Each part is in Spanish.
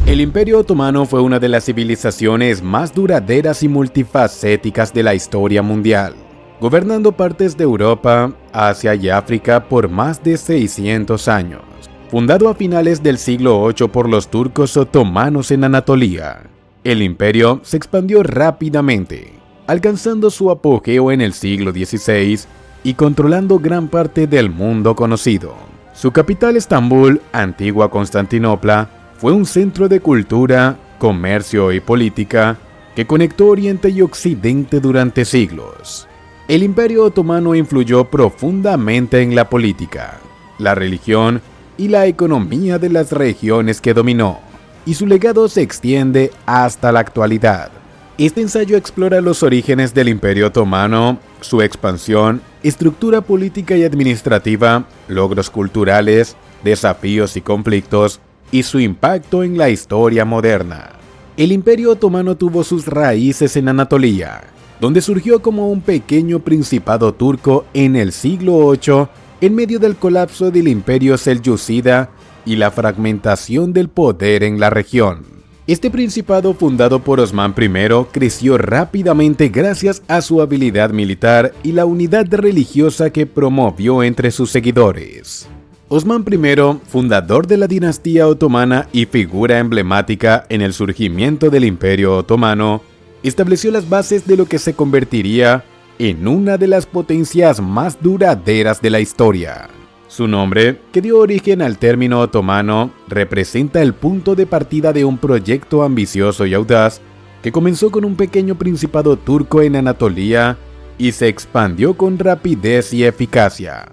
El Imperio Otomano fue una de las civilizaciones más duraderas y multifacéticas de la historia mundial, gobernando partes de Europa, Asia y África por más de 600 años. Fundado a finales del siglo VIII por los turcos otomanos en Anatolia, el imperio se expandió rápidamente, alcanzando su apogeo en el siglo XVI y controlando gran parte del mundo conocido. Su capital, Estambul, antigua Constantinopla, fue un centro de cultura, comercio y política que conectó Oriente y Occidente durante siglos. El Imperio Otomano influyó profundamente en la política, la religión y la economía de las regiones que dominó, y su legado se extiende hasta la actualidad. Este ensayo explora los orígenes del Imperio Otomano, su expansión, estructura política y administrativa, logros culturales, desafíos y conflictos, y su impacto en la historia moderna. El Imperio Otomano tuvo sus raíces en Anatolia, donde surgió como un pequeño principado turco en el siglo VIII en medio del colapso del Imperio Selyúcida y la fragmentación del poder en la región. Este principado, fundado por Osman I, creció rápidamente gracias a su habilidad militar y la unidad religiosa que promovió entre sus seguidores. Osman I, fundador de la dinastía otomana y figura emblemática en el surgimiento del Imperio Otomano, estableció las bases de lo que se convertiría en una de las potencias más duraderas de la historia. Su nombre, que dio origen al término otomano, representa el punto de partida de un proyecto ambicioso y audaz que comenzó con un pequeño principado turco en Anatolia y se expandió con rapidez y eficacia,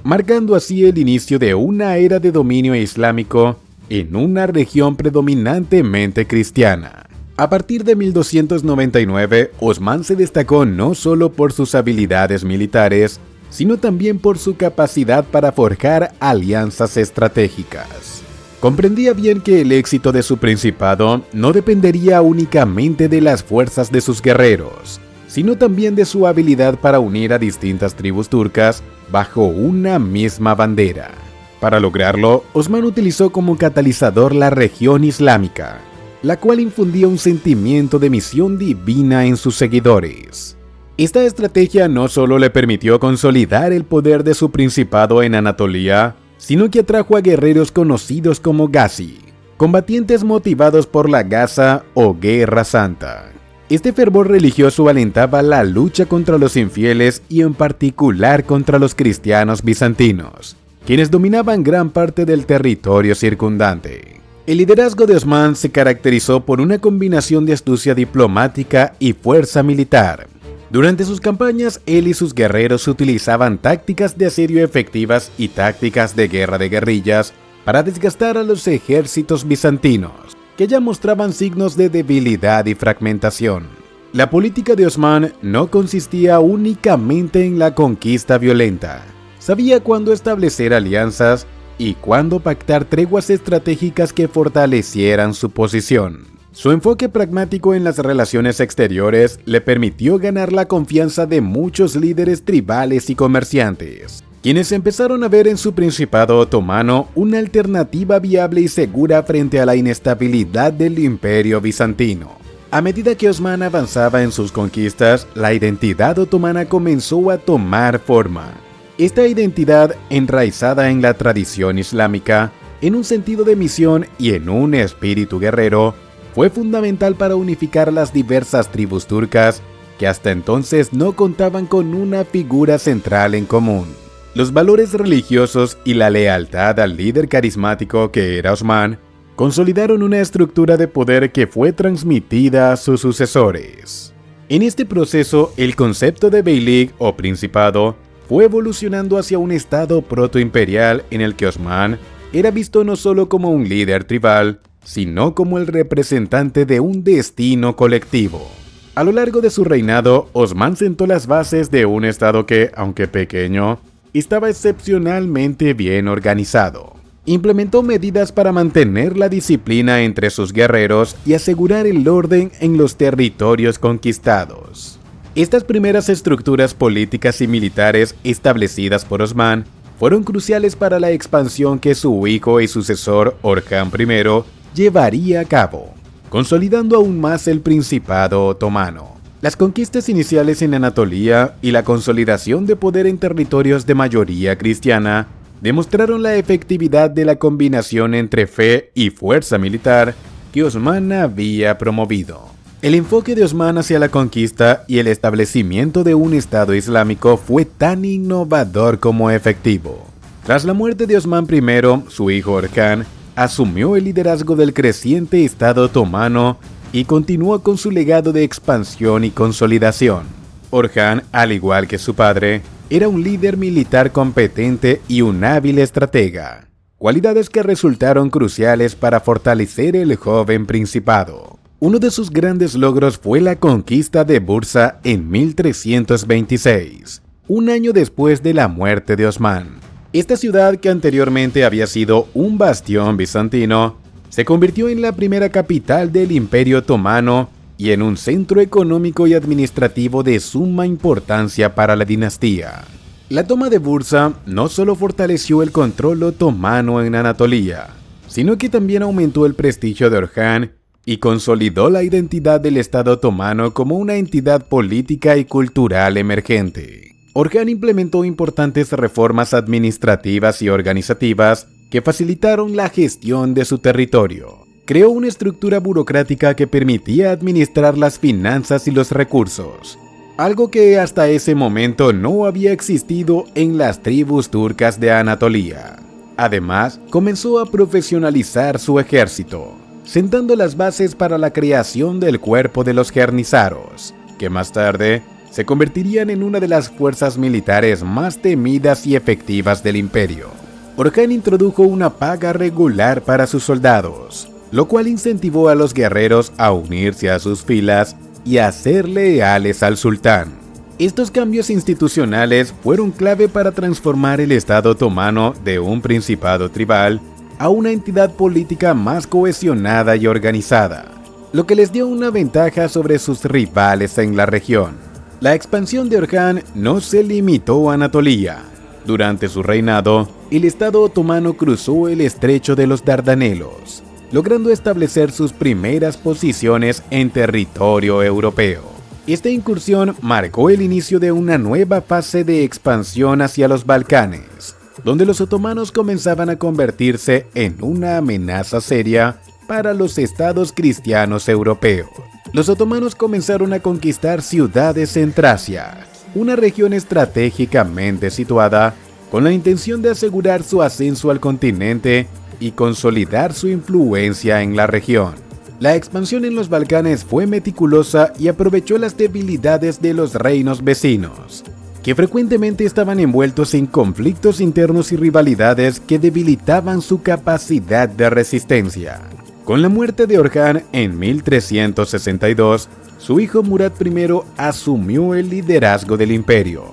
marcando así el inicio de una era de dominio islámico en una región predominantemente cristiana. A partir de 1299, Osman se destacó no solo por sus habilidades militares, sino también por su capacidad para forjar alianzas estratégicas. Comprendía bien que el éxito de su principado no dependería únicamente de las fuerzas de sus guerreros, sino también de su habilidad para unir a distintas tribus turcas bajo una misma bandera. Para lograrlo, Osman utilizó como catalizador la región islámica, la cual infundía un sentimiento de misión divina en sus seguidores. Esta estrategia no solo le permitió consolidar el poder de su principado en Anatolia, sino que atrajo a guerreros conocidos como Gazi, combatientes motivados por la Gaza o Guerra Santa. Este fervor religioso alentaba la lucha contra los infieles y en particular contra los cristianos bizantinos, quienes dominaban gran parte del territorio circundante. El liderazgo de Osman se caracterizó por una combinación de astucia diplomática y fuerza militar. Durante sus campañas, él y sus guerreros utilizaban tácticas de asedio efectivas y tácticas de guerra de guerrillas para desgastar a los ejércitos bizantinos, que ya mostraban signos de debilidad y fragmentación. La política de Osman no consistía únicamente en la conquista violenta. Sabía cuándo establecer alianzas y cuándo pactar treguas estratégicas que fortalecieran su posición. Su enfoque pragmático en las relaciones exteriores le permitió ganar la confianza de muchos líderes tribales y comerciantes, quienes empezaron a ver en su principado otomano una alternativa viable y segura frente a la inestabilidad del Imperio bizantino. A medida que Osman avanzaba en sus conquistas, la identidad otomana comenzó a tomar forma. Esta identidad, enraizada en la tradición islámica, en un sentido de misión y en un espíritu guerrero, fue fundamental para unificar las diversas tribus turcas que hasta entonces no contaban con una figura central en común. Los valores religiosos y la lealtad al líder carismático que era Osman consolidaron una estructura de poder que fue transmitida a sus sucesores. En este proceso, el concepto de beylik o principado fue evolucionando hacia un estado protoimperial en el que Osman era visto no solo como un líder tribal, sino como el representante de un destino colectivo. A lo largo de su reinado, Osman sentó las bases de un estado que, aunque pequeño, estaba excepcionalmente bien organizado. Implementó medidas para mantener la disciplina entre sus guerreros y asegurar el orden en los territorios conquistados. Estas primeras estructuras políticas y militares establecidas por Osman fueron cruciales para la expansión que su hijo y sucesor Orhan I llevaría a cabo, consolidando aún más el Principado otomano. Las conquistas iniciales en Anatolia y la consolidación de poder en territorios de mayoría cristiana demostraron la efectividad de la combinación entre fe y fuerza militar que Osman había promovido. El enfoque de Osman hacia la conquista y el establecimiento de un Estado islámico fue tan innovador como efectivo. Tras la muerte de Osman I, su hijo Orhan asumió el liderazgo del creciente Estado otomano y continuó con su legado de expansión y consolidación. Orhan, al igual que su padre, era un líder militar competente y un hábil estratega, cualidades que resultaron cruciales para fortalecer el joven principado. Uno de sus grandes logros fue la conquista de Bursa en 1326, un año después de la muerte de Osman. Esta ciudad, que anteriormente había sido un bastión bizantino, se convirtió en la primera capital del Imperio Otomano y en un centro económico y administrativo de suma importancia para la dinastía. La toma de Bursa no solo fortaleció el control otomano en Anatolia, sino que también aumentó el prestigio de Orhan y consolidó la identidad del Estado otomano como una entidad política y cultural emergente. Orhan implementó importantes reformas administrativas y organizativas que facilitaron la gestión de su territorio. Creó una estructura burocrática que permitía administrar las finanzas y los recursos, algo que hasta ese momento no había existido en las tribus turcas de Anatolia. Además, comenzó a profesionalizar su ejército, sentando las bases para la creación del cuerpo de los Janízaros, que más tarde se convertirían en una de las fuerzas militares más temidas y efectivas del imperio. Orhan introdujo una paga regular para sus soldados, lo cual incentivó a los guerreros a unirse a sus filas y a ser leales al sultán. Estos cambios institucionales fueron clave para transformar el Estado otomano de un principado tribal a una entidad política más cohesionada y organizada, lo que les dio una ventaja sobre sus rivales en la región. La expansión de Orhan no se limitó a Anatolia. Durante su reinado, el Estado otomano cruzó el estrecho de los Dardanelos, logrando establecer sus primeras posiciones en territorio europeo. Esta incursión marcó el inicio de una nueva fase de expansión hacia los Balcanes, donde los otomanos comenzaban a convertirse en una amenaza seria para los estados cristianos europeos. Los otomanos comenzaron a conquistar ciudades en Tracia, una región estratégicamente situada con la intención de asegurar su ascenso al continente y consolidar su influencia en la región. La expansión en los Balcanes fue meticulosa y aprovechó las debilidades de los reinos vecinos, que frecuentemente estaban envueltos en conflictos internos y rivalidades que debilitaban su capacidad de resistencia. Con la muerte de Orhan en 1362, su hijo Murad I asumió el liderazgo del imperio.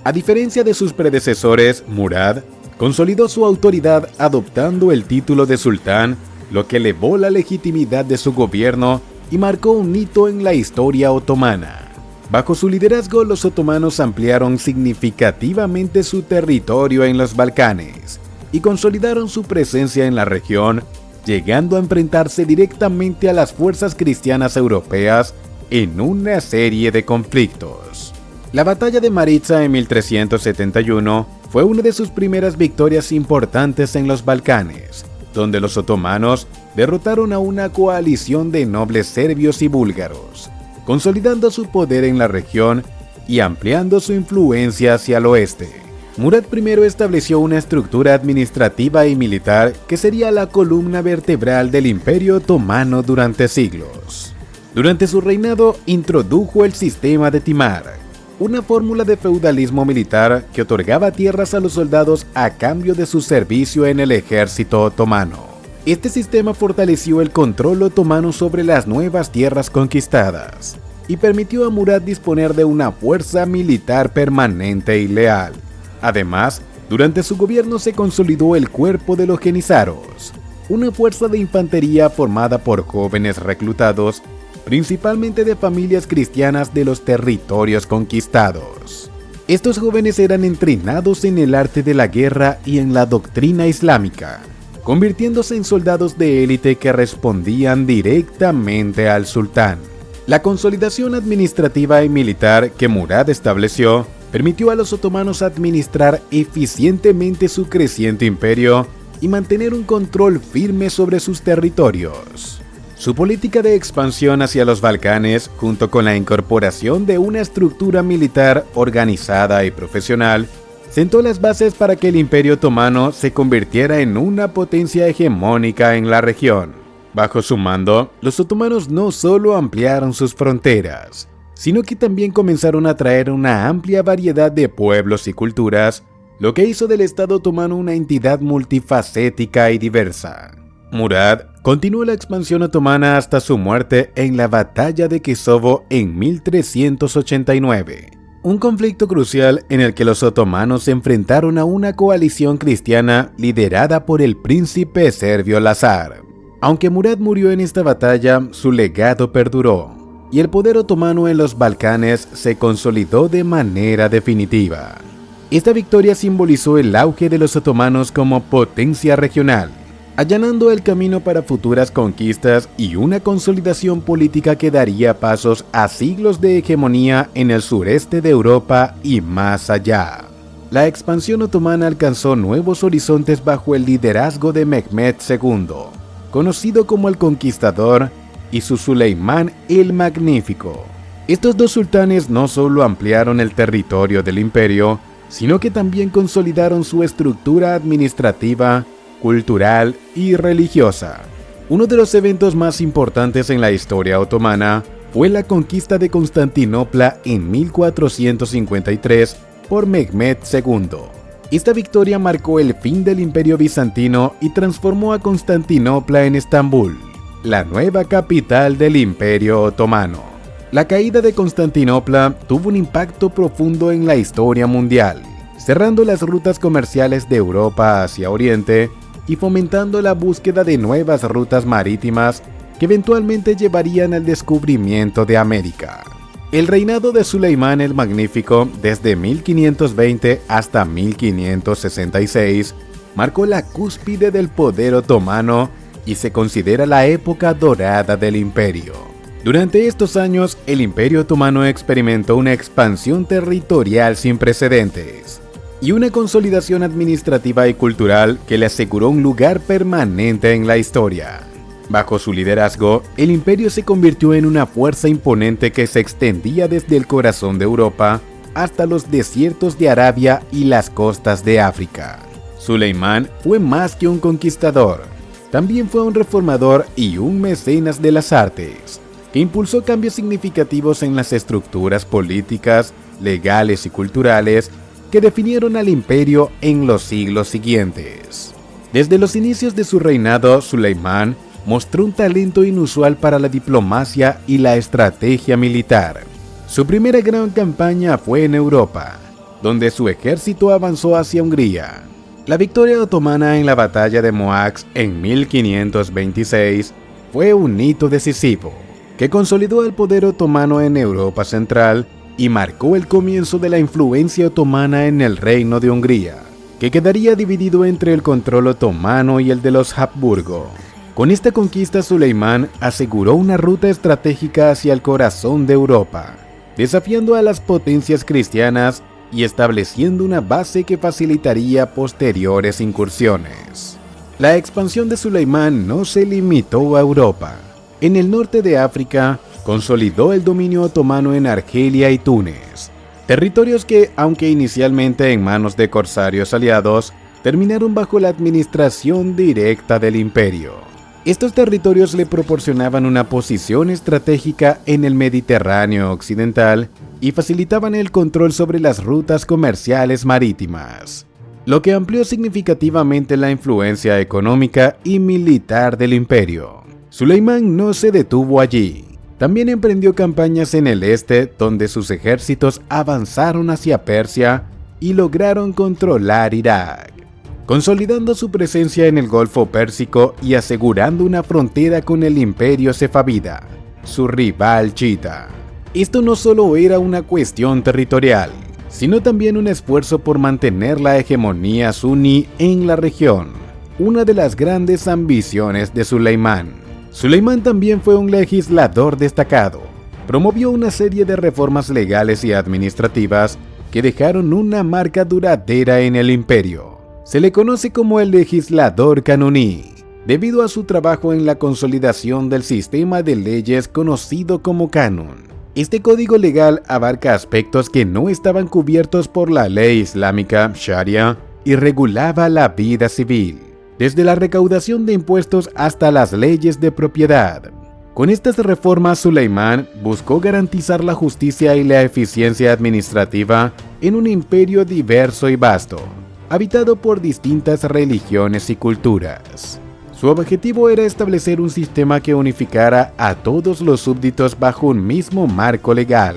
A diferencia de sus predecesores, Murad consolidó su autoridad adoptando el título de sultán, lo que elevó la legitimidad de su gobierno y marcó un hito en la historia otomana. Bajo su liderazgo, los otomanos ampliaron significativamente su territorio en los Balcanes y consolidaron su presencia en la región, llegando a enfrentarse directamente a las fuerzas cristianas europeas en una serie de conflictos. La batalla de Maritsa en 1371 fue una de sus primeras victorias importantes en los Balcanes, donde los otomanos derrotaron a una coalición de nobles serbios y búlgaros, consolidando su poder en la región y ampliando su influencia hacia el oeste. Murad I estableció una estructura administrativa y militar que sería la columna vertebral del Imperio Otomano durante siglos. Durante su reinado introdujo el sistema de timar, una fórmula de feudalismo militar que otorgaba tierras a los soldados a cambio de su servicio en el ejército otomano. Este sistema fortaleció el control otomano sobre las nuevas tierras conquistadas y permitió a Murad disponer de una fuerza militar permanente y leal. Además, durante su gobierno se consolidó el cuerpo de los Janízaros, una fuerza de infantería formada por jóvenes reclutados, principalmente de familias cristianas de los territorios conquistados. Estos jóvenes eran entrenados en el arte de la guerra y en la doctrina islámica, convirtiéndose en soldados de élite que respondían directamente al sultán. La consolidación administrativa y militar que Murad estableció permitió a los otomanos administrar eficientemente su creciente imperio y mantener un control firme sobre sus territorios. Su política de expansión hacia los Balcanes, junto con la incorporación de una estructura militar organizada y profesional, sentó las bases para que el Imperio Otomano se convirtiera en una potencia hegemónica en la región. Bajo su mando, los otomanos no solo ampliaron sus fronteras, sino que también comenzaron a atraer una amplia variedad de pueblos y culturas, lo que hizo del Estado otomano una entidad multifacética y diversa. Murad continuó la expansión otomana hasta su muerte en la Batalla de Kosovo en 1389, un conflicto crucial en el que los otomanos se enfrentaron a una coalición cristiana liderada por el príncipe serbio Lazar. Aunque Murad murió en esta batalla, su legado perduró, y el poder otomano en los Balcanes se consolidó de manera definitiva. Esta victoria simbolizó el auge de los otomanos como potencia regional, allanando el camino para futuras conquistas y una consolidación política que daría pasos a siglos de hegemonía en el sureste de Europa y más allá. La expansión otomana alcanzó nuevos horizontes bajo el liderazgo de Mehmed II, conocido como el Conquistador, y su Suleimán el Magnífico. Estos dos sultanes no solo ampliaron el territorio del imperio, sino que también consolidaron su estructura administrativa, cultural y religiosa. Uno de los eventos más importantes en la historia otomana fue la conquista de Constantinopla en 1453 por Mehmed II. Esta victoria marcó el fin del Imperio bizantino y transformó a Constantinopla en Estambul, la nueva capital del Imperio otomano. La caída de Constantinopla tuvo un impacto profundo en la historia mundial, cerrando las rutas comerciales de Europa hacia Oriente y fomentando la búsqueda de nuevas rutas marítimas que eventualmente llevarían al descubrimiento de América. El reinado de Suleimán el Magnífico, desde 1520 hasta 1566, marcó la cúspide del poder otomano y se considera la época dorada del imperio. Durante estos años, el Imperio Otomano experimentó una expansión territorial sin precedentes y una consolidación administrativa y cultural que le aseguró un lugar permanente en la historia. Bajo su liderazgo, el imperio se convirtió en una fuerza imponente que se extendía desde el corazón de Europa hasta los desiertos de Arabia y las costas de África. Suleimán fue más que un conquistador, también fue un reformador y un mecenas de las artes, que impulsó cambios significativos en las estructuras políticas, legales y culturales que definieron al imperio en los siglos siguientes. Desde los inicios de su reinado, Suleimán mostró un talento inusual para la diplomacia y la estrategia militar. Su primera gran campaña fue en Europa, donde su ejército avanzó hacia Hungría. La victoria otomana en la batalla de Moax en 1526 fue un hito decisivo, que consolidó el poder otomano en Europa Central y marcó el comienzo de la influencia otomana en el Reino de Hungría, que quedaría dividido entre el control otomano y el de los Habsburgo. Con esta conquista, Suleimán aseguró una ruta estratégica hacia el corazón de Europa, desafiando a las potencias cristianas y estableciendo una base que facilitaría posteriores incursiones. La expansión de Suleimán no se limitó a Europa. En el norte de África, consolidó el dominio otomano en Argelia y Túnez, territorios que, aunque inicialmente en manos de corsarios aliados, terminaron bajo la administración directa del imperio. Estos territorios le proporcionaban una posición estratégica en el Mediterráneo occidental y facilitaban el control sobre las rutas comerciales marítimas, lo que amplió significativamente la influencia económica y militar del imperio. Suleimán no se detuvo allí. También emprendió campañas en el este, donde sus ejércitos avanzaron hacia Persia y lograron controlar Irak, consolidando su presencia en el Golfo Pérsico y asegurando una frontera con el Imperio Sefávida, su rival chiita. Esto no solo era una cuestión territorial, sino también un esfuerzo por mantener la hegemonía suní en la región. una de las grandes ambiciones de Suleimán. Suleimán también fue un legislador destacado. Promovió una serie de reformas legales y administrativas que dejaron una marca duradera en el imperio. Se le conoce como el legislador canoní, debido a su trabajo en la consolidación del sistema de leyes conocido como canon. Este código legal abarca aspectos que no estaban cubiertos por la ley islámica Sharia y regulaba la vida civil, desde la recaudación de impuestos hasta las leyes de propiedad. Con estas reformas, Suleimán buscó garantizar la justicia y la eficiencia administrativa en un imperio diverso y vasto, habitado por distintas religiones y culturas. Su objetivo era establecer un sistema que unificara a todos los súbditos bajo un mismo marco legal,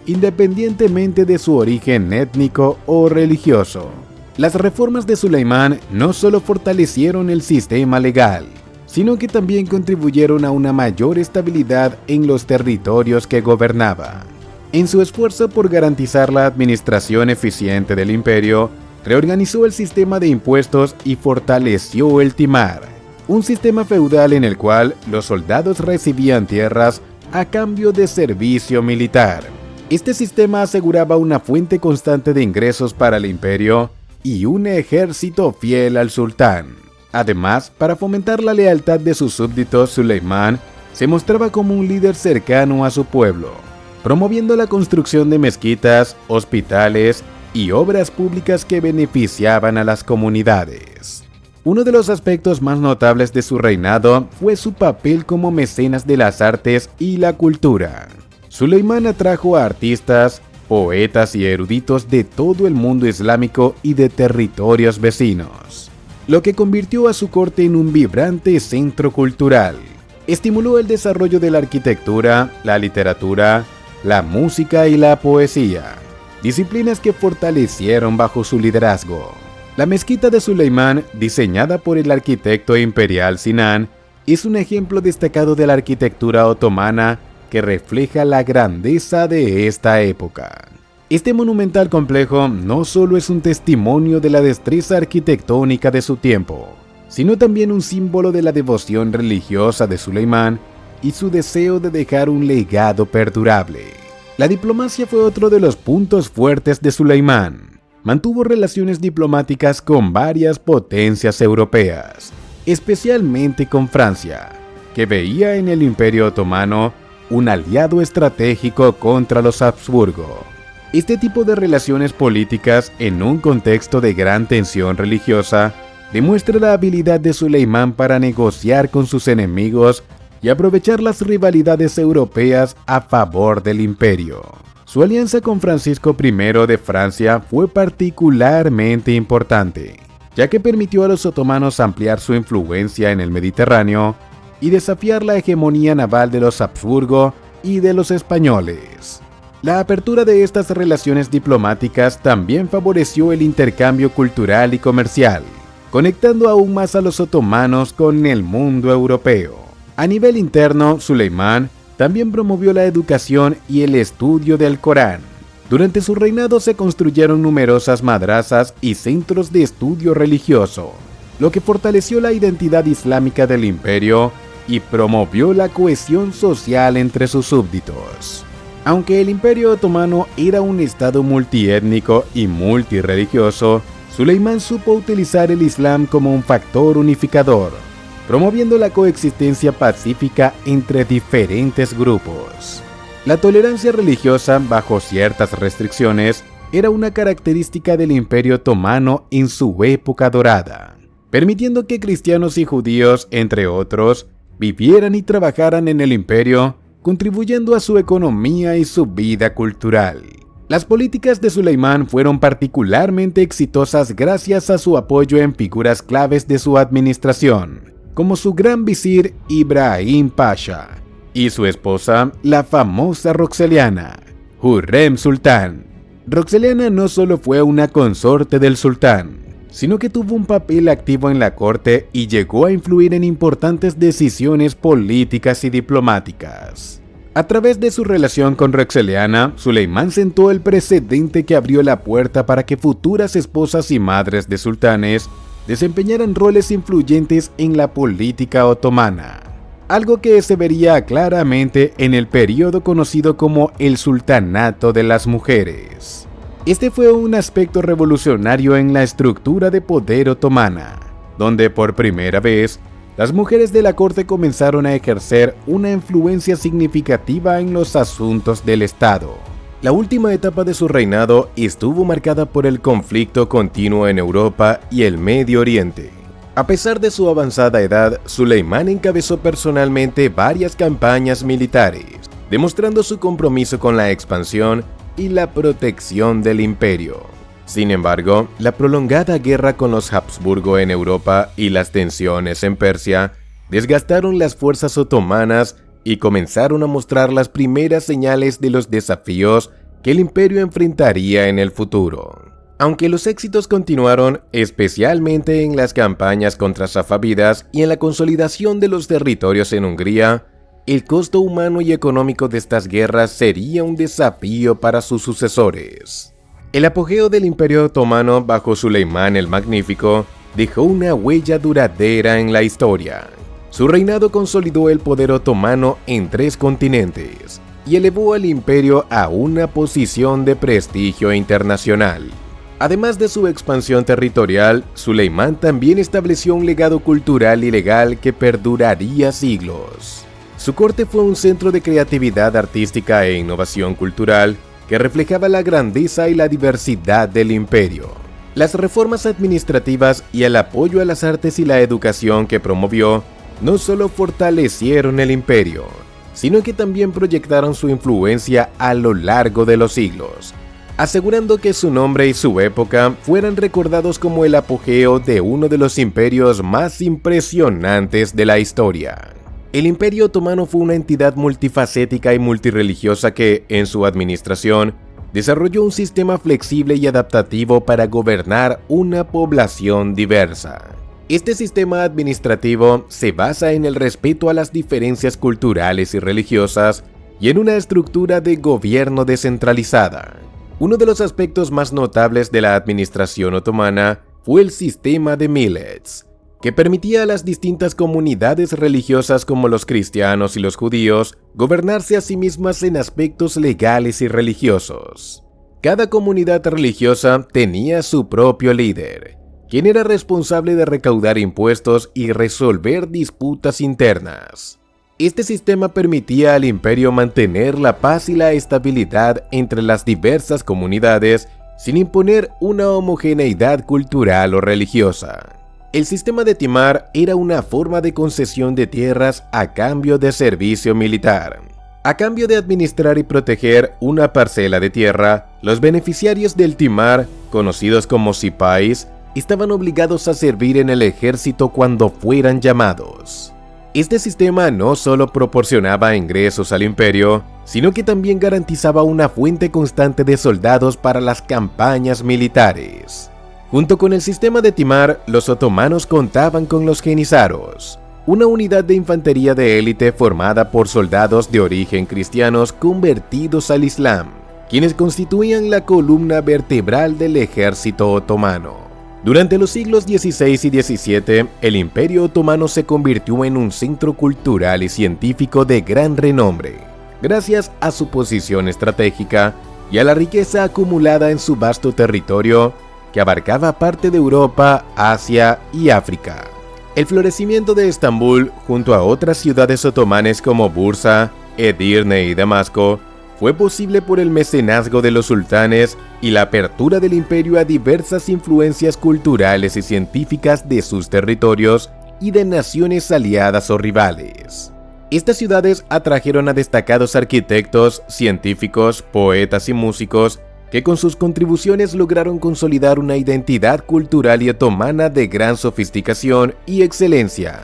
independientemente de su origen étnico o religioso. Las reformas de Suleimán no solo fortalecieron el sistema legal, sino que también contribuyeron a una mayor estabilidad en los territorios que gobernaba. En su esfuerzo por garantizar la administración eficiente del imperio, reorganizó el sistema de impuestos y fortaleció el timar, un sistema feudal en el cual los soldados recibían tierras a cambio de servicio militar. Este sistema aseguraba una fuente constante de ingresos para el imperio y un ejército fiel al sultán. Además, para fomentar la lealtad de sus súbditos, Suleimán se mostraba como un líder cercano a su pueblo, promoviendo la construcción de mezquitas, hospitales y obras públicas que beneficiaban a las comunidades. Uno de los aspectos más notables de su reinado fue su papel como mecenas de las artes y la cultura. Suleimán atrajo a artistas, poetas y eruditos de todo el mundo islámico y de territorios vecinos, lo que convirtió a su corte en un vibrante centro cultural. Estimuló el desarrollo de la arquitectura, la literatura, la música y la poesía, disciplinas que fortalecieron bajo su liderazgo. La mezquita de Suleimán, diseñada por el arquitecto imperial Sinan, es un ejemplo destacado de la arquitectura otomana que refleja la grandeza de esta época. Este monumental complejo no solo es un testimonio de la destreza arquitectónica de su tiempo, sino también un símbolo de la devoción religiosa de Suleimán y su deseo de dejar un legado perdurable. La diplomacia fue otro de los puntos fuertes de Suleimán. Mantuvo relaciones diplomáticas con varias potencias europeas, especialmente con Francia, que veía en el Imperio Otomano un aliado estratégico contra los Habsburgo. Este tipo de relaciones políticas en un contexto de gran tensión religiosa demuestra la habilidad de Suleimán para negociar con sus enemigos y aprovechar las rivalidades europeas a favor del imperio. Su alianza con Francisco I de Francia fue particularmente importante, ya que permitió a los otomanos ampliar su influencia en el Mediterráneo y desafiar la hegemonía naval de los Habsburgo y de los españoles. La apertura de estas relaciones diplomáticas también favoreció el intercambio cultural y comercial, conectando aún más a los otomanos con el mundo europeo. A nivel interno, Suleimán también promovió la educación y el estudio del Corán. Durante su reinado se construyeron numerosas madrasas y centros de estudio religioso, lo que fortaleció la identidad islámica del imperio y promovió la cohesión social entre sus súbditos. Aunque el Imperio Otomano era un estado multiétnico y multirreligioso, Suleimán supo utilizar el Islam como un factor unificador, promoviendo la coexistencia pacífica entre diferentes grupos. La tolerancia religiosa, bajo ciertas restricciones, era una característica del Imperio Otomano en su época dorada, permitiendo que cristianos y judíos, entre otros, vivieran y trabajaran en el imperio, contribuyendo a su economía y su vida cultural. Las políticas de Suleimán fueron particularmente exitosas gracias a su apoyo en figuras claves de su administración, como su gran visir Ibrahim Pasha y su esposa, la famosa Roxeliana, Hürrem Sultán. Roxeliana no solo fue una consorte del sultán, sino que tuvo un papel activo en la corte y llegó a influir en importantes decisiones políticas y diplomáticas. A través de su relación con Roxeliana, Suleimán sentó el precedente que abrió la puerta para que futuras esposas y madres de sultanes desempeñaran roles influyentes en la política otomana, algo que se vería claramente en el periodo conocido como el Sultanato de las Mujeres. Este fue un aspecto revolucionario en la estructura de poder otomana, donde por primera vez las mujeres de la corte comenzaron a ejercer una influencia significativa en los asuntos del Estado. La última etapa de su reinado estuvo marcada por el conflicto continuo en Europa y el Medio Oriente. A pesar de su avanzada edad, Suleimán encabezó personalmente varias campañas militares, demostrando su compromiso con la expansión y la protección del imperio. Sin embargo, la prolongada guerra con los Habsburgo en Europa y las tensiones en Persia desgastaron las fuerzas otomanas y comenzaron a mostrar las primeras señales de los desafíos que el imperio enfrentaría en el futuro. Aunque los éxitos continuaron, especialmente en las campañas contra safávidas y en la consolidación de los territorios en Hungría, el costo humano y económico de estas guerras sería un desafío para sus sucesores. El apogeo del Imperio Otomano bajo Suleimán el Magnífico dejó una huella duradera en la historia. Su reinado consolidó el poder otomano en 3 continentes y elevó al imperio a una posición de prestigio internacional. Además de su expansión territorial, Suleimán también estableció un legado cultural y legal que perduraría siglos. Su corte fue un centro de creatividad artística e innovación cultural que reflejaba la grandeza y la diversidad del imperio. Las reformas administrativas y el apoyo a las artes y la educación que promovió no solo fortalecieron el imperio, sino que también proyectaron su influencia a lo largo de los siglos, asegurando que su nombre y su época fueran recordados como el apogeo de uno de los imperios más impresionantes de la historia. El Imperio Otomano fue una entidad multifacética y multirreligiosa que, en su administración, desarrolló un sistema flexible y adaptativo para gobernar una población diversa. Este sistema administrativo se basa en el respeto a las diferencias culturales y religiosas y en una estructura de gobierno descentralizada. Uno de los aspectos más notables de la administración otomana fue el sistema de millets, que permitía a las distintas comunidades religiosas como los cristianos y los judíos gobernarse a sí mismas en aspectos legales y religiosos. Cada comunidad religiosa tenía su propio líder, quien era responsable de recaudar impuestos y resolver disputas internas. Este sistema permitía al imperio mantener la paz y la estabilidad entre las diversas comunidades sin imponer una homogeneidad cultural o religiosa. El sistema de timar era una forma de concesión de tierras a cambio de servicio militar. A cambio de administrar y proteger una parcela de tierra, los beneficiarios del timar, conocidos como sipais, estaban obligados a servir en el ejército cuando fueran llamados. Este sistema no solo proporcionaba ingresos al imperio, sino que también garantizaba una fuente constante de soldados para las campañas militares. Junto con el sistema de timar, los otomanos contaban con los jenizaros, una unidad de infantería de élite formada por soldados de origen cristianos convertidos al Islam, quienes constituían la columna vertebral del ejército otomano. Durante los siglos XVI y XVII, el Imperio Otomano se convirtió en un centro cultural y científico de gran renombre, gracias a su posición estratégica y a la riqueza acumulada en su vasto territorio que abarcaba parte de Europa, Asia y África. El florecimiento de Estambul, junto a otras ciudades otomanas como Bursa, Edirne y Damasco, fue posible por el mecenazgo de los sultanes y la apertura del imperio a diversas influencias culturales y científicas de sus territorios y de naciones aliadas o rivales. Estas ciudades atrajeron a destacados arquitectos, científicos, poetas y músicos que con sus contribuciones lograron consolidar una identidad cultural y otomana de gran sofisticación y excelencia,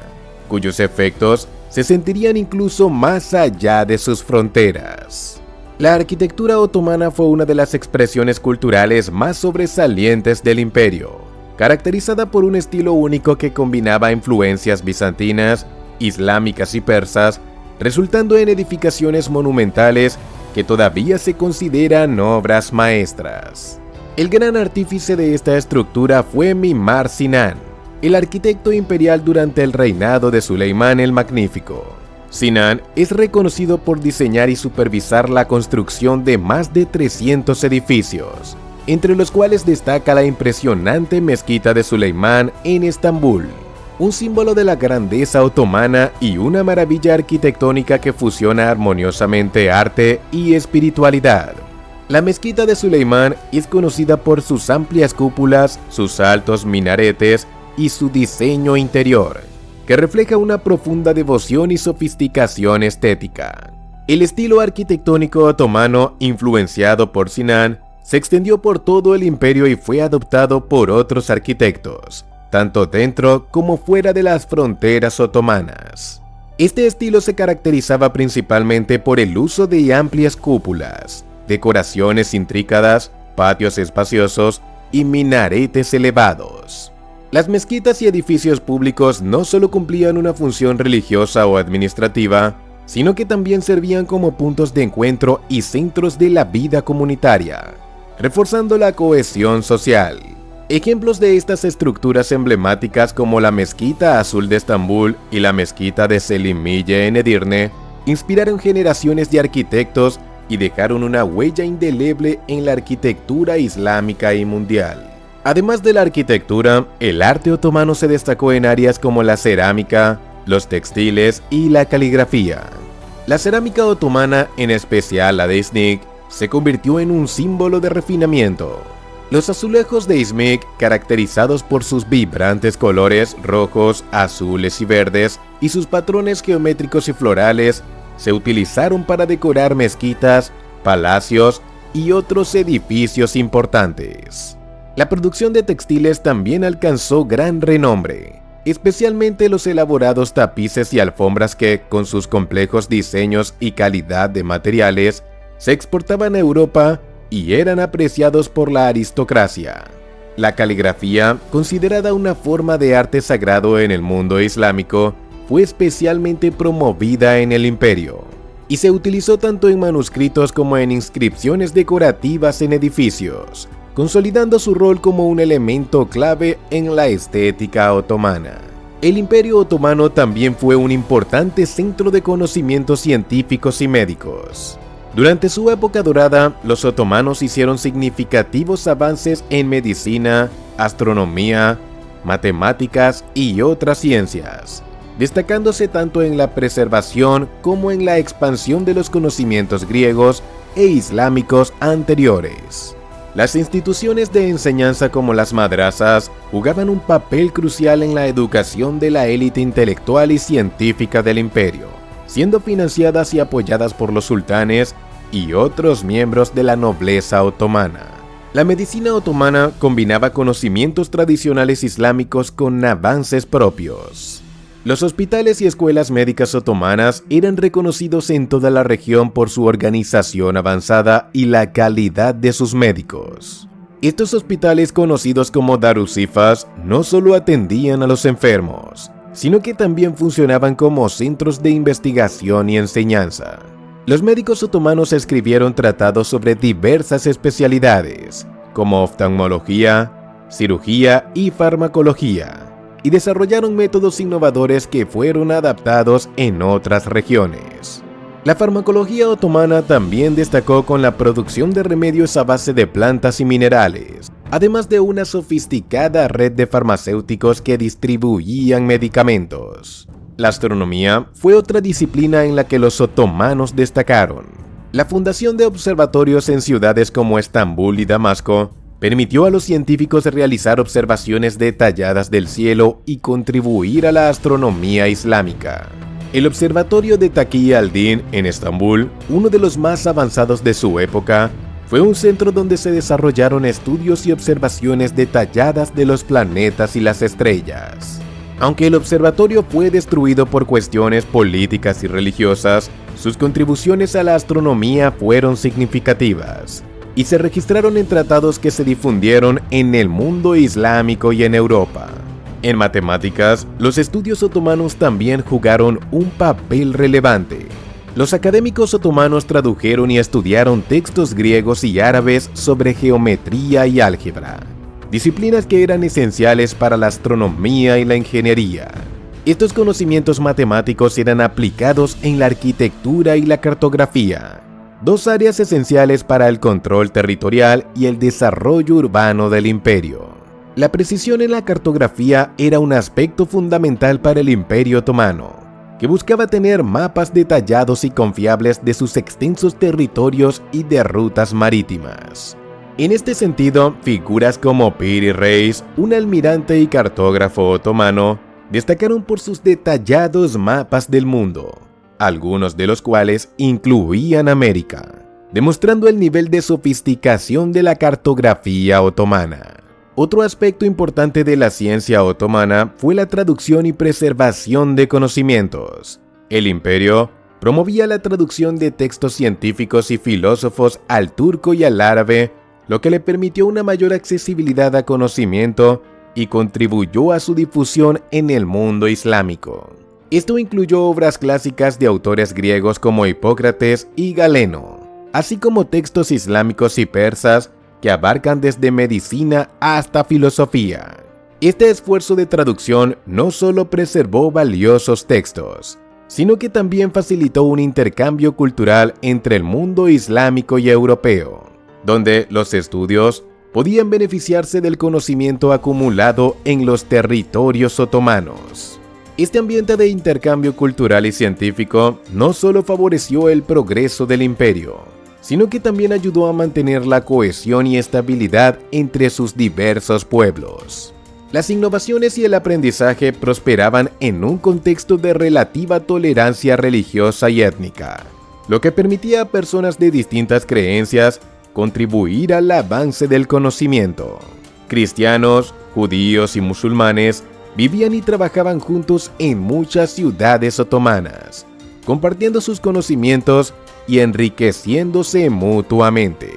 cuyos efectos se sentirían incluso más allá de sus fronteras. La arquitectura otomana fue una de las expresiones culturales más sobresalientes del imperio, caracterizada por un estilo único que combinaba influencias bizantinas, islámicas y persas, resultando en edificaciones monumentales que todavía se consideran obras maestras. El gran artífice de esta estructura fue Mimar Sinan, el arquitecto imperial durante el reinado de Suleimán el Magnífico. Sinan es reconocido por diseñar y supervisar la construcción de más de 300 edificios, entre los cuales destaca la impresionante mezquita de Suleimán en Estambul, un símbolo de la grandeza otomana y una maravilla arquitectónica que fusiona armoniosamente arte y espiritualidad. La mezquita de Suleimán es conocida por sus amplias cúpulas, sus altos minaretes y su diseño interior, que refleja una profunda devoción y sofisticación estética. El estilo arquitectónico otomano, influenciado por Sinan, se extendió por todo el imperio y fue adoptado por otros arquitectos, tanto dentro como fuera de las fronteras otomanas. Este estilo se caracterizaba principalmente por el uso de amplias cúpulas, decoraciones intrincadas, patios espaciosos y minaretes elevados. Las mezquitas y edificios públicos no solo cumplían una función religiosa o administrativa, sino que también servían como puntos de encuentro y centros de la vida comunitaria, reforzando la cohesión social. Ejemplos de estas estructuras emblemáticas como la Mezquita Azul de Estambul y la Mezquita de Selimiye en Edirne inspiraron generaciones de arquitectos y dejaron una huella indeleble en la arquitectura islámica y mundial. Además de la arquitectura, el arte otomano se destacó en áreas como la cerámica, los textiles y la caligrafía. La cerámica otomana, en especial la de İznik, se convirtió en un símbolo de refinamiento. Los azulejos de İznik, caracterizados por sus vibrantes colores rojos, azules y verdes, y sus patrones geométricos y florales, se utilizaron para decorar mezquitas, palacios y otros edificios importantes. La producción de textiles también alcanzó gran renombre, especialmente los elaborados tapices y alfombras que, con sus complejos diseños y calidad de materiales, se exportaban a Europa y eran apreciados por la aristocracia. La caligrafía, considerada una forma de arte sagrado en el mundo islámico, fue especialmente promovida en el imperio, y se utilizó tanto en manuscritos como en inscripciones decorativas en edificios, consolidando su rol como un elemento clave en la estética otomana. El Imperio Otomano también fue un importante centro de conocimientos científicos y médicos. Durante su época dorada, los otomanos hicieron significativos avances en medicina, astronomía, matemáticas y otras ciencias, destacándose tanto en la preservación como en la expansión de los conocimientos griegos e islámicos anteriores. Las instituciones de enseñanza como las madrasas jugaban un papel crucial en la educación de la élite intelectual y científica del imperio, siendo financiadas y apoyadas por los sultanes y otros miembros de la nobleza otomana. La medicina otomana combinaba conocimientos tradicionales islámicos con avances propios. Los hospitales y escuelas médicas otomanas eran reconocidos en toda la región por su organización avanzada y la calidad de sus médicos. Estos hospitales, conocidos como Darusifas, no solo atendían a los enfermos, sino que también funcionaban como centros de investigación y enseñanza. Los médicos otomanos escribieron tratados sobre diversas especialidades, como oftalmología, cirugía y farmacología, y desarrollaron métodos innovadores que fueron adaptados en otras regiones. La farmacología otomana también destacó con la producción de remedios a base de plantas y minerales, además de una sofisticada red de farmacéuticos que distribuían medicamentos. La astronomía fue otra disciplina en la que los otomanos destacaron. La fundación de observatorios en ciudades como Estambul y Damasco permitió a los científicos realizar observaciones detalladas del cielo y contribuir a la astronomía islámica. El observatorio de Taqi al-Din en Estambul, uno de los más avanzados de su época, fue un centro donde se desarrollaron estudios y observaciones detalladas de los planetas y las estrellas. Aunque el observatorio fue destruido por cuestiones políticas y religiosas, sus contribuciones a la astronomía fueron significativas y se registraron en tratados que se difundieron en el mundo islámico y en Europa. En matemáticas, los estudios otomanos también jugaron un papel relevante. Los académicos otomanos tradujeron y estudiaron textos griegos y árabes sobre geometría y álgebra. disciplinas que eran esenciales para la astronomía y la ingeniería. Estos conocimientos matemáticos eran aplicados en la arquitectura y la cartografía, dos áreas esenciales para el control territorial y el desarrollo urbano del imperio. La precisión en la cartografía era un aspecto fundamental para el Imperio Otomano, que buscaba tener mapas detallados y confiables de sus extensos territorios y de rutas marítimas. En este sentido, figuras como Piri Reis, un almirante y cartógrafo otomano, destacaron por sus detallados mapas del mundo, algunos de los cuales incluían América, demostrando el nivel de sofisticación de la cartografía otomana. Otro aspecto importante de la ciencia otomana fue la traducción y preservación de conocimientos. El imperio promovía la traducción de textos científicos y filósofos al turco y al árabe, lo que le permitió una mayor accesibilidad a conocimiento y contribuyó a su difusión en el mundo islámico. Esto incluyó obras clásicas de autores griegos como Hipócrates y Galeno, así como textos islámicos y persas que abarcan desde medicina hasta filosofía. Este esfuerzo de traducción no solo preservó valiosos textos, sino que también facilitó un intercambio cultural entre el mundo islámico y europeo, donde los estudios podían beneficiarse del conocimiento acumulado en los territorios otomanos. Este ambiente de intercambio cultural y científico no solo favoreció el progreso del imperio, sino que también ayudó a mantener la cohesión y estabilidad entre sus diversos pueblos. Las innovaciones y el aprendizaje prosperaban en un contexto de relativa tolerancia religiosa y étnica, lo que permitía a personas de distintas creencias contribuir al avance del conocimiento. Cristianos, judíos y musulmanes vivían y trabajaban juntos en muchas ciudades otomanas, compartiendo sus conocimientos y enriqueciéndose mutuamente.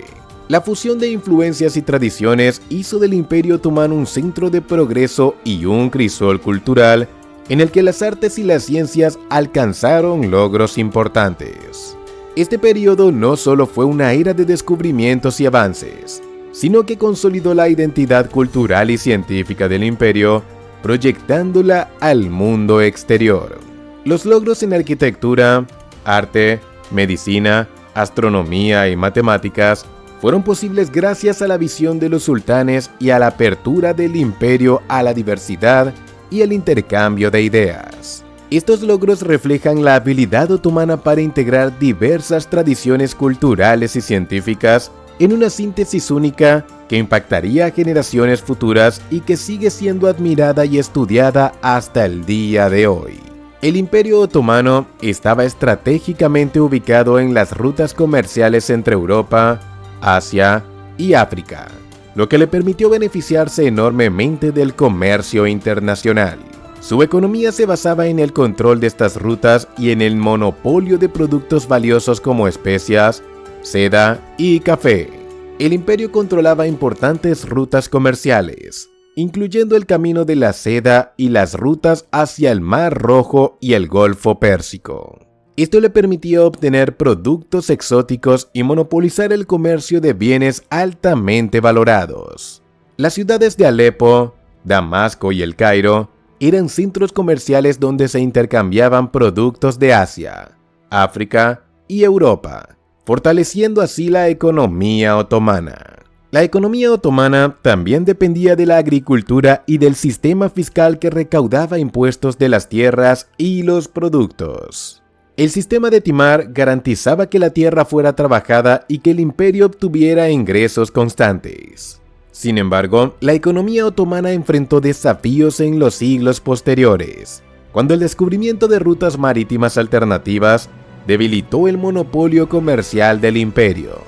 La fusión de influencias y tradiciones hizo del Imperio Otomano un centro de progreso y un crisol cultural en el que las artes y las ciencias alcanzaron logros importantes. Este periodo no solo fue una era de descubrimientos y avances, sino que consolidó la identidad cultural y científica del imperio, proyectándola al mundo exterior. Los logros en arquitectura, arte, medicina, astronomía y matemáticas fueron posibles gracias a la visión de los sultanes y a la apertura del imperio a la diversidad y el intercambio de ideas. Estos logros reflejan la habilidad otomana para integrar diversas tradiciones culturales y científicas en una síntesis única que impactaría a generaciones futuras y que sigue siendo admirada y estudiada hasta el día de hoy. El Imperio Otomano estaba estratégicamente ubicado en las rutas comerciales entre Europa, Asia y África, lo que le permitió beneficiarse enormemente del comercio internacional. Su economía se basaba en el control de estas rutas y en el monopolio de productos valiosos como especias, seda y café. El imperio controlaba importantes rutas comerciales, incluyendo el camino de la seda y las rutas hacia el Mar Rojo y el Golfo Pérsico. Esto le permitía obtener productos exóticos y monopolizar el comercio de bienes altamente valorados. Las ciudades de Alepo, Damasco y El Cairo eran centros comerciales donde se intercambiaban productos de Asia, África y Europa, fortaleciendo así la economía otomana. La economía otomana también dependía de la agricultura y del sistema fiscal que recaudaba impuestos de las tierras y los productos. El sistema de timar garantizaba que la tierra fuera trabajada y que el imperio obtuviera ingresos constantes. Sin embargo, la economía otomana enfrentó desafíos en los siglos posteriores, cuando el descubrimiento de rutas marítimas alternativas debilitó el monopolio comercial del imperio.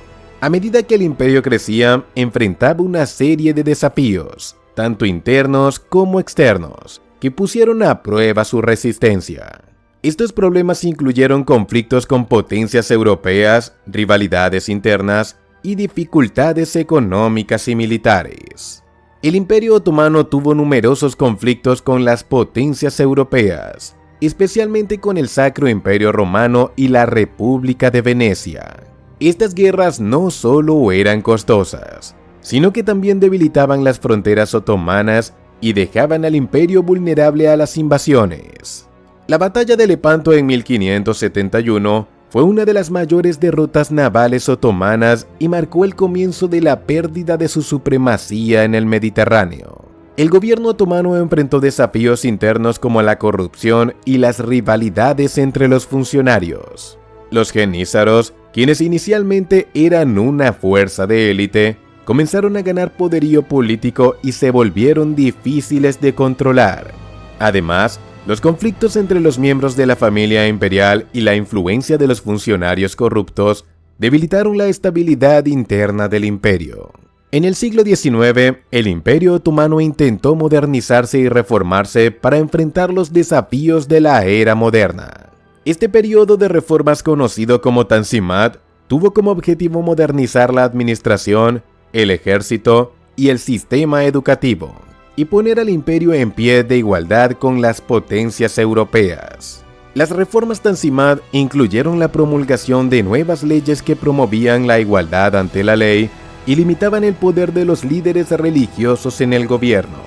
A medida que el imperio crecía, enfrentaba una serie de desafíos, tanto internos como externos, que pusieron a prueba su resistencia. Estos problemas incluyeron conflictos con potencias europeas, rivalidades internas y dificultades económicas y militares. El Imperio Otomano tuvo numerosos conflictos con las potencias europeas, especialmente con el Sacro Imperio Romano y la República de Venecia. Estas guerras no solo eran costosas, sino que también debilitaban las fronteras otomanas y dejaban al imperio vulnerable a las invasiones. La batalla de Lepanto en 1571 fue una de las mayores derrotas navales otomanas y marcó el comienzo de la pérdida de su supremacía en el Mediterráneo. El gobierno otomano enfrentó desafíos internos como la corrupción y las rivalidades entre los funcionarios. Los genízaros, quienes inicialmente eran una fuerza de élite, comenzaron a ganar poderío político y se volvieron difíciles de controlar. Además, los conflictos entre los miembros de la familia imperial y la influencia de los funcionarios corruptos debilitaron la estabilidad interna del imperio. En el siglo XIX, el Imperio Otomano intentó modernizarse y reformarse para enfrentar los desafíos de la era moderna. Este periodo de reformas, conocido como Tanzimat, tuvo como objetivo modernizar la administración, el ejército y el sistema educativo, y poner al imperio en pie de igualdad con las potencias europeas. Las reformas Tanzimat incluyeron la promulgación de nuevas leyes que promovían la igualdad ante la ley y limitaban el poder de los líderes religiosos en el gobierno.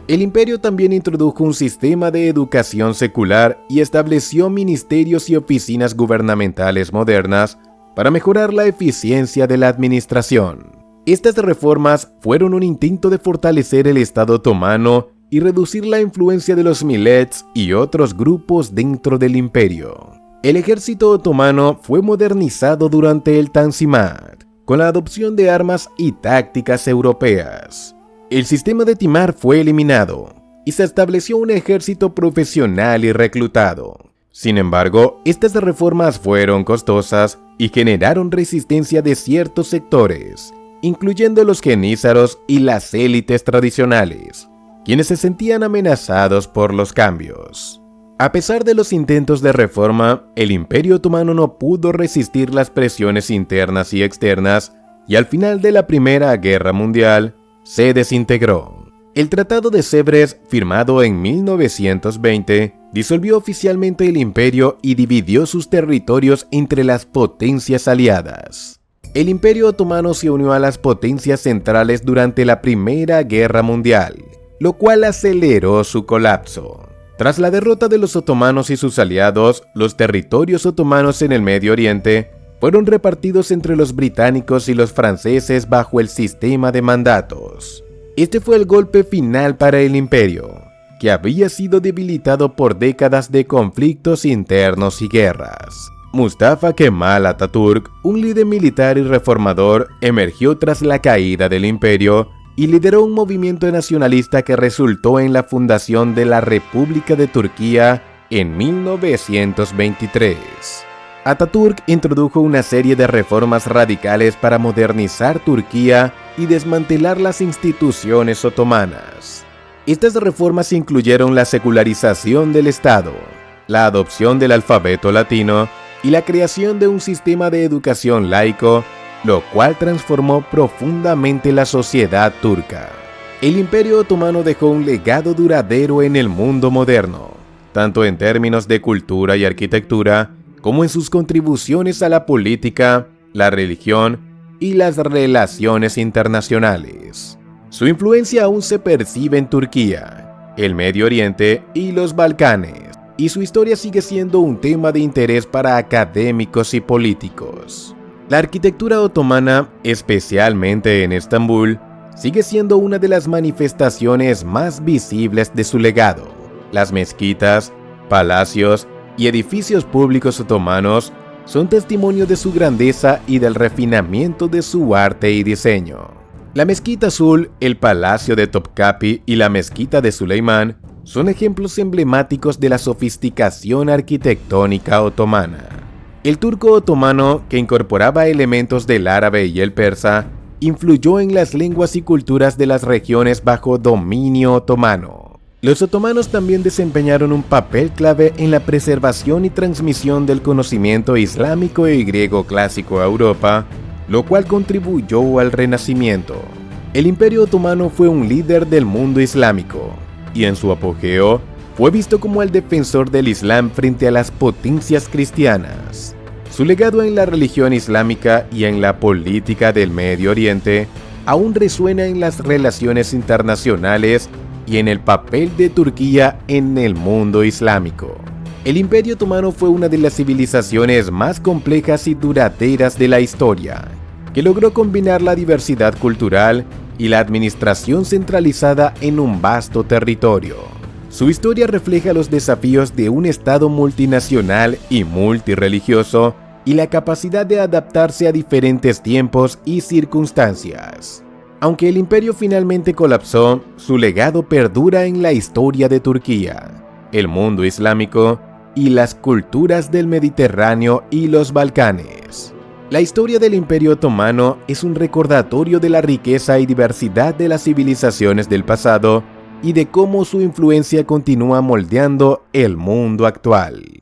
El imperio también introdujo un sistema de educación secular y estableció ministerios y oficinas gubernamentales modernas para mejorar la eficiencia de la administración. Estas reformas fueron un intento de fortalecer el Estado otomano y reducir la influencia de los millets y otros grupos dentro del imperio. El ejército otomano fue modernizado durante el Tanzimat, con la adopción de armas y tácticas europeas. El sistema de timar fue eliminado y se estableció un ejército profesional y reclutado. Sin embargo, estas reformas fueron costosas y generaron resistencia de ciertos sectores, incluyendo los genízaros y las élites tradicionales, quienes se sentían amenazados por los cambios. A pesar de los intentos de reforma, el Imperio Otomano no pudo resistir las presiones internas y externas y al final de la Primera Guerra Mundial se desintegró. El Tratado de Sèvres, firmado en 1920, disolvió oficialmente el imperio y dividió sus territorios entre las potencias aliadas. El Imperio Otomano se unió a las potencias centrales durante la Primera Guerra Mundial, lo cual aceleró su colapso. Tras la derrota de los otomanos y sus aliados, los territorios otomanos en el Medio Oriente fueron repartidos entre los británicos y los franceses bajo el sistema de mandatos. Este fue el golpe final para el imperio, que había sido debilitado por décadas de conflictos internos y guerras. Mustafa Kemal Atatürk, un líder militar y reformador, emergió tras la caída del imperio y lideró un movimiento nacionalista que resultó en la fundación de la República de Turquía en 1923. Atatürk introdujo una serie de reformas radicales para modernizar Turquía y desmantelar las instituciones otomanas. Estas reformas incluyeron la secularización del Estado, la adopción del alfabeto latino y la creación de un sistema de educación laico, lo cual transformó profundamente la sociedad turca. El Imperio Otomano dejó un legado duradero en el mundo moderno, tanto en términos de cultura y arquitectura, como en sus contribuciones a la política, la religión y las relaciones internacionales. Su influencia aún se percibe en Turquía, el Medio Oriente y los Balcanes, y su historia sigue siendo un tema de interés para académicos y políticos. La arquitectura otomana, especialmente en Estambul, sigue siendo una de las manifestaciones más visibles de su legado. Las mezquitas, palacios y edificios públicos otomanos son testimonio de su grandeza y del refinamiento de su arte y diseño. La Mezquita Azul, el Palacio de Topkapi y la Mezquita de Suleimán son ejemplos emblemáticos de la sofisticación arquitectónica otomana. El turco otomano, que incorporaba elementos del árabe y el persa, influyó en las lenguas y culturas de las regiones bajo dominio otomano. Los otomanos también desempeñaron un papel clave en la preservación y transmisión del conocimiento islámico y griego clásico a Europa, lo cual contribuyó al Renacimiento. El Imperio Otomano fue un líder del mundo islámico, y en su apogeo fue visto como el defensor del Islam frente a las potencias cristianas. Su legado en la religión islámica y en la política del Medio Oriente aún resuena en las relaciones internacionales y en el papel de Turquía en el mundo islámico. El Imperio Otomano fue una de las civilizaciones más complejas y duraderas de la historia, que logró combinar la diversidad cultural y la administración centralizada en un vasto territorio. Su historia refleja los desafíos de un Estado multinacional y multirreligioso y la capacidad de adaptarse a diferentes tiempos y circunstancias. Aunque el imperio finalmente colapsó, su legado perdura en la historia de Turquía, el mundo islámico y las culturas del Mediterráneo y los Balcanes. La historia del Imperio Otomano es un recordatorio de la riqueza y diversidad de las civilizaciones del pasado y de cómo su influencia continúa moldeando el mundo actual.